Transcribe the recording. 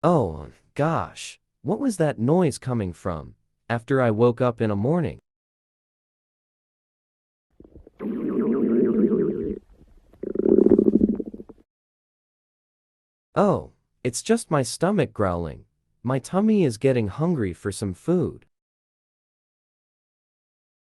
Oh, gosh. What was that noise coming from? After I woke up in the morning. Oh, it's just my stomach growling. My tummy is getting hungry for some food.